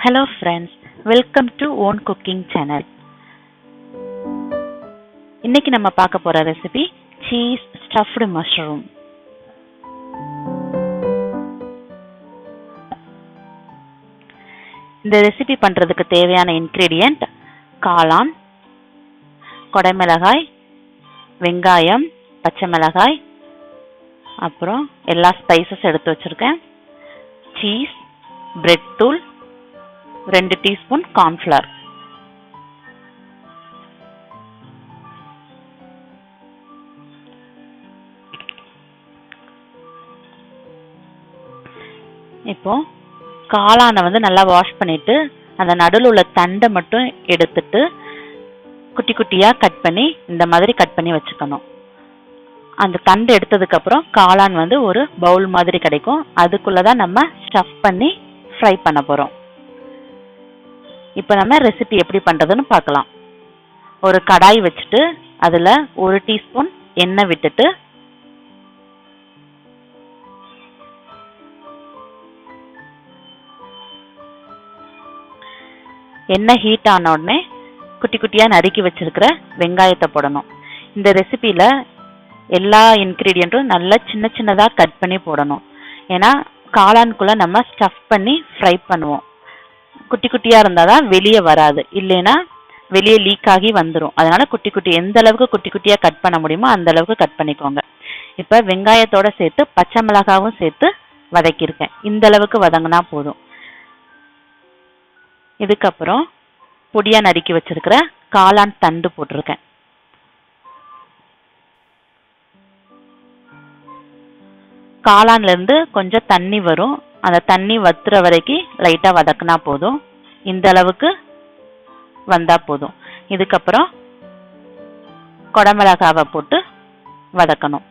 Hello friends, welcome to Own Cooking Channel. இன்னைக்கு நம்ம பார்க்க போற ரெசிபி சீஸ் ஸ்டஃப்டு மஷ்ரூம். இந்த ரெசிபி பண்றதுக்கு தேவையான இன்கிரிடியன்ட் காளான், கொடைமிளகாய், வெங்காயம், பச்சை மிளகாய், அப்புறம் எல்லா ஸ்பைசஸ் எடுத்து வச்சிருக்கேன், சீஸ், பிரெட் தூள், 2 டீஸ்பூன் கார்ன்ஃப்ளவர். இப்போ காளானை நல்லா வாஷ் பண்ணிட்டு அந்த நடுவில் உள்ள தண்டை மட்டும் எடுத்துட்டு குட்டி குட்டியா கட் பண்ணி இந்த மாதிரி கட் பண்ணி வச்சுக்கணும். அந்த தண்டு எடுத்ததுக்கு அப்புறம் காளான் ஒரு பவுல் மாதிரி கிடைக்கும். அதுக்குள்ளதான் நம்ம ஸ்டஃப் பண்ணி ஃப்ரை பண்ண போறோம். இப்போ நம்ம ரெசிபி எப்படி பண்றதுன்னு பார்க்கலாம். ஒரு கடாய் வச்சுட்டு அதுல 1 டீஸ்பூன் எண்ணெய் விட்டுட்டு எண்ணெய் ஹீட் ஆன உடனே குட்டி குட்டியா நறுக்கி வச்சிருக்கிற வெங்காயத்தை போடணும். இந்த ரெசிபியில எல்லா இன்கிரீடியன்ட்டும் நல்லா சின்ன சின்னதா கட் பண்ணி போடணும். ஏன்னா காளானுக்குள்ள நம்ம ஸ்டஃப் பண்ணி ஃப்ரை பண்ணுவோம். குட்டி குட்டியா இருந்தாதான் வெளியே வராது, இல்லைன்னா வெளியே லீக் ஆகி வந்துடும். அதனால எந்த அளவுக்கு குட்டி குட்டியா கட் பண்ண முடியுமோ அந்த அளவுக்கு கட் பண்ணிக்கோங்க. இப்ப வெங்காயத்தோட சேர்த்து பச்சை மிளகாவும் சேர்த்து வதக்கியிருக்கேன். இந்த அளவுக்கு வதங்கினா போதும். இதுக்கப்புறம் பொடியா நறுக்கி வச்சிருக்கிற காளான் தண்டு போட்டிருக்கேன். காளான்ல இருந்து கொஞ்சம் தண்ணி வரும். அந்த தண்ணி வத்துற வரைக்கும் லைட்டா வதக்குனா போதும். இந்த அளவுக்கு வந்தா போதும். இதுக்கப்புறம் கொடைமிளகாவை போட்டு வதக்கணும்.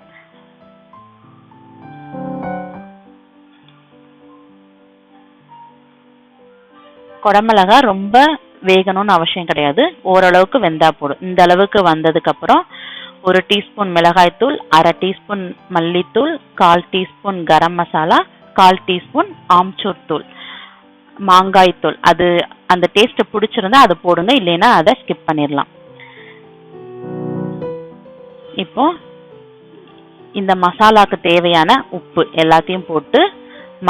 கொடைமிளகா ரொம்ப வேகணும்னு அவசியம் கிடையாது, ஓரளவுக்கு வெந்தா போதும். இந்த அளவுக்கு வந்ததுக்கு அப்புறம் 1 டீஸ்பூன் மிளகாய்த்தூள், 1/2 டீஸ்பூன் மல்லித்தூள், 1/4 டீஸ்பூன் கரம் மசாலா, 1/4 டீஸ்பூன் ஆம்ச்சூர் தூள், மாங்காய் தூள். அது அந்த டேஸ்ட் பிடிச்சிருந்தா அதை போடுங்க, இல்லைன்னா அதை ஸ்கிப் பண்ணிடலாம். இப்போ இந்த மசாலாக்கு தேவையான உப்பு எல்லாத்தையும் போட்டு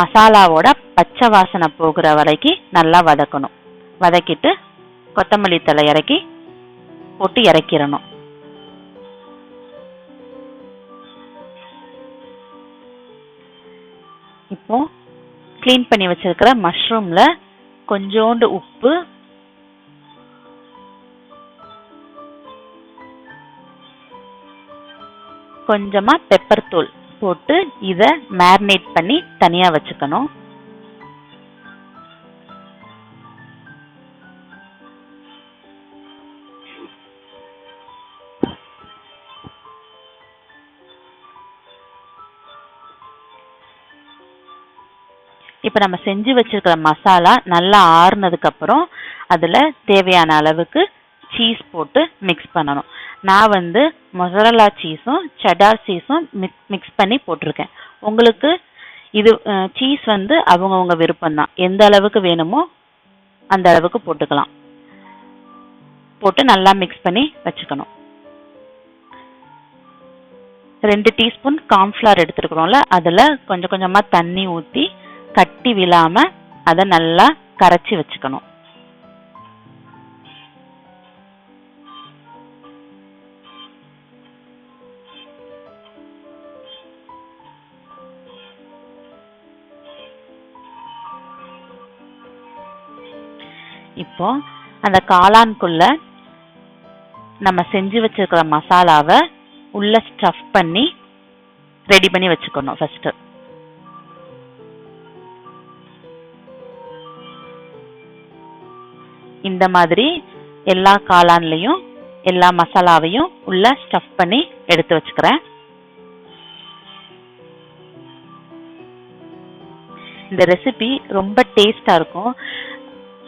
மசாலாவோட பச்சை வாசனை போகிற வரைக்கும் நல்லா வதக்கணும். வதக்கிட்டு கொத்தமல்லி தழை இறக்கி போட்டு இறக்கிடணும். இப்போ கிளீன் பண்ணி வச்சிருக்கிற மஷ்ரூம்ல கொஞ்சோண்டு உப்பு, கொஞ்சமா பெப்பர் தூள் போட்டு இத மேரினேட் பண்ணி தனியா வச்சுக்கணும். இப்ப நம்ம செஞ்சு வச்சிருக்கிற மசாலா நல்லா ஆறுனதுக்கு அப்புறம் அதுல தேவையான அளவுக்கு சீஸ் போட்டு மிக்ஸ் பண்ணணும். நான் மொசரல்லா சீஸும் செடார் சீஸும் மிக்ஸ் பண்ணி போட்டிருக்கேன். உங்களுக்கு இது சீஸ் அவங்கவுங்க விருப்பம் தான். எந்த அளவுக்கு வேணுமோ அந்த அளவுக்கு போட்டுக்கலாம். போட்டு நல்லா மிக்ஸ் பண்ணி வச்சுக்கணும். 2 டீஸ்பூன் கார்ன்ஃப்ளவர் எடுத்துருக்கிறோம்ல, அதுல கொஞ்சம் கொஞ்சமா தண்ணி ஊற்றி கட்டி விழாம அதை நல்லா கரைச்சி வச்சுக்கணும். இப்போ அந்த காளான்குள்ள நம்ம செஞ்சு வச்சிருக்கிற மசாலாவை உள்ள ஸ்டஃப் பண்ணி ரெடி பண்ணி வச்சுக்கணும். ஃபர்ஸ்ட் இந்த மாதிரி எல்லா காளான்லயும் எல்லா மசாலாவையும் உள்ள ஸ்டஃப் பண்ணி எடுத்து வச்சுக்கிறேன். இந்த ரெசிபி ரொம்ப டேஸ்டா இருக்கும்.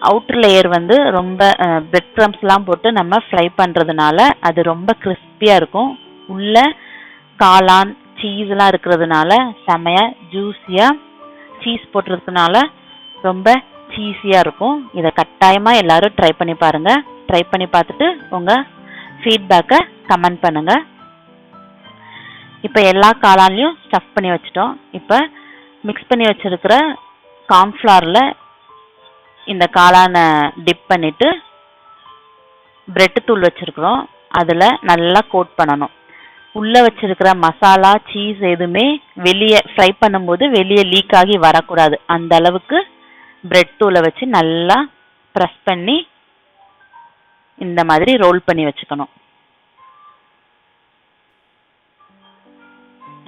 அவுட்டர் லேயர் ரொம்ப பிரெட் க்ரம்ஸ் எல்லாம் போட்டு நம்ம ஃப்ரை பண்றதுனால அது ரொம்ப கிறிஸ்பியா இருக்கும். உள்ள காளான் சீஸ் எல்லாம் இருக்கிறதுனால செமையா ஜூஸியா, சீஸ் போட்டுறதுனால ரொம்ப சீஸியாக இருக்கும். இதை கட்டாயமாக எல்லாரும் ட்ரை பண்ணி பாருங்கள். ட்ரை பண்ணி பார்த்துட்டு உங்கள் ஃபீட்பேக்கை கமெண்ட் பண்ணுங்கள். இப்போ எல்லா காளான்லையும் ஸ்டஃப் பண்ணி வச்சிட்டோம். இப்போ மிக்ஸ் பண்ணி வச்சுருக்கிற கார்ன்ஃப்ளவரில் இந்த காளானை டிப் பண்ணிவிட்டு பிரெட் தூள் வச்சுருக்குறோம், அதில் நல்லா கோட் பண்ணணும். உள்ளே வச்சுருக்கிற மசாலா சீஸ் எதுவுமே வெளியே ஃப்ரை பண்ணும்போது வெளியே லீக் ஆகி வரக்கூடாது. அந்த அளவுக்கு பிரெட் தூளை வச்சு நல்லா ப்ரெஸ் பண்ணி இந்த மாதிரி ரோல் பண்ணி வச்சுக்கணும்.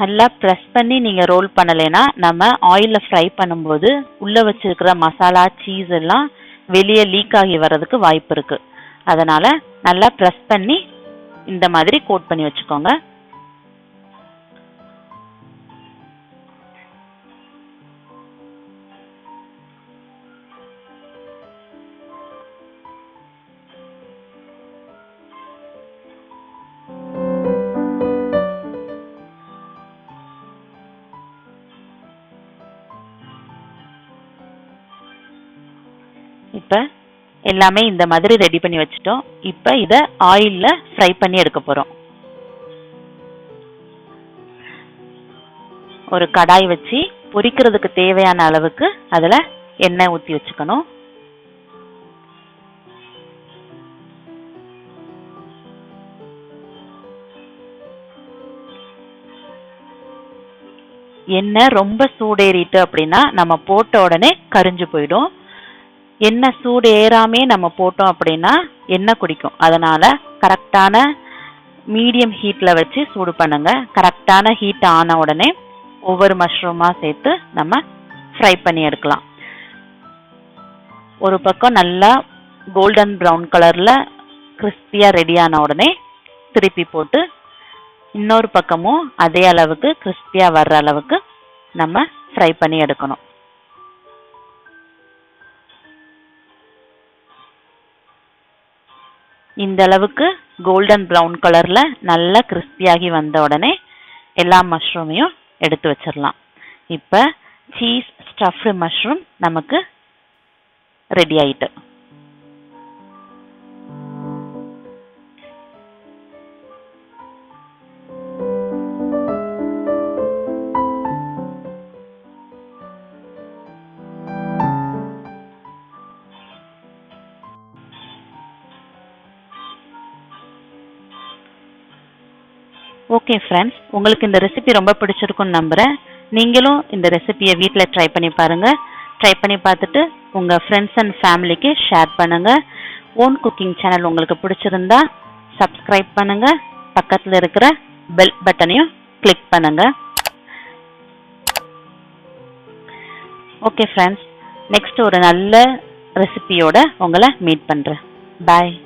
நல்லா ப்ரெஸ் பண்ணி நீங்கள் ரோல் பண்ணலைன்னா நம்ம ஆயிலில் ஃப்ரை பண்ணும்போது உள்ளே வச்சுருக்கிற மசாலா சீஸ் எல்லாம் வெளியே லீக் ஆகி வர்றதுக்கு வாய்ப்பு இருக்குது. அதனால் நல்லா ப்ரெஸ் பண்ணி இந்த மாதிரி கோட் பண்ணி வச்சுக்கோங்க. இப்போ எல்லாமே இந்த மாதிரி ரெடி பண்ணி வச்சுட்டோம். இப்போ இதை ஆயிலில் ஃப்ரை பண்ணி எடுக்க போகிறோம். ஒரு கடாய் வச்சு பொரிக்கிறதுக்கு தேவையான அளவுக்கு அதில் எண்ணெய் ஊற்றி வச்சுக்கணும். எண்ணெய் ரொம்ப சூடேறிட்டு அப்படின்னா நம்ம போட்ட உடனே கரிஞ்சு போயிடும். எண்ணெய் சூடு ஏறாமே நம்ம போட்டோம் அப்படின்னா எண்ணெய் குடிக்கும். அதனால் கரெக்டான மீடியம் ஹீட்டில் வச்சு சூடு பண்ணுங்க. கரெக்டான ஹீட் ஆன உடனே ஒவ்வொரு மஷ்ரூமாக சேர்த்து நம்ம ஃப்ரை பண்ணி எடுக்கலாம். ஒரு பக்கம் நல்லா கோல்டன் ப்ரௌன் கலரில் கிறிஸ்பியாக ரெடி ஆன உடனே திருப்பி போட்டு இன்னொரு பக்கமும் அதே அளவுக்கு கிறிஸ்பியாக வர்ற அளவுக்கு நம்ம ஃப்ரை பண்ணி எடுக்கணும். இந்த அளவுக்கு கோல்டன் ப்ரௌன் கலரில் நல்லா கிறிஸ்பியாகி வந்த உடனே எல்லா மஷ்ரூமையும் எடுத்து வச்சிடலாம். இப்போ சீஸ் ஸ்டஃப்டு மஷ்ரூம் நமக்கு ரெடி ஆயிட்டு. ஓகே ஃப்ரெண்ட்ஸ், உங்களுக்கு இந்த ரெசிபி ரொம்ப பிடிச்சிருக்குன்னு நம்புகிறேன். நீங்களும் இந்த ரெசிபியை வீட்டில் ட்ரை பண்ணி பாருங்கள். ட்ரை பண்ணி பார்த்துட்டு உங்கள் ஃப்ரெண்ட்ஸ் அண்ட் ஃபேமிலிக்கு ஷேர் பண்ணுங்கள். ஓன் குக்கிங் சேனல் உங்களுக்கு பிடிச்சிருந்தா சப்ஸ்கிரைப் பண்ணுங்கள். பக்கத்தில் இருக்கிற பெல் பட்டனையும் கிளிக் பண்ணுங்கள். ஓகே ஃப்ரெண்ட்ஸ், நெக்ஸ்ட் ஒரு நல்ல ரெசிபியோட உங்களை மீட் பண்ணுறேன். பாய்.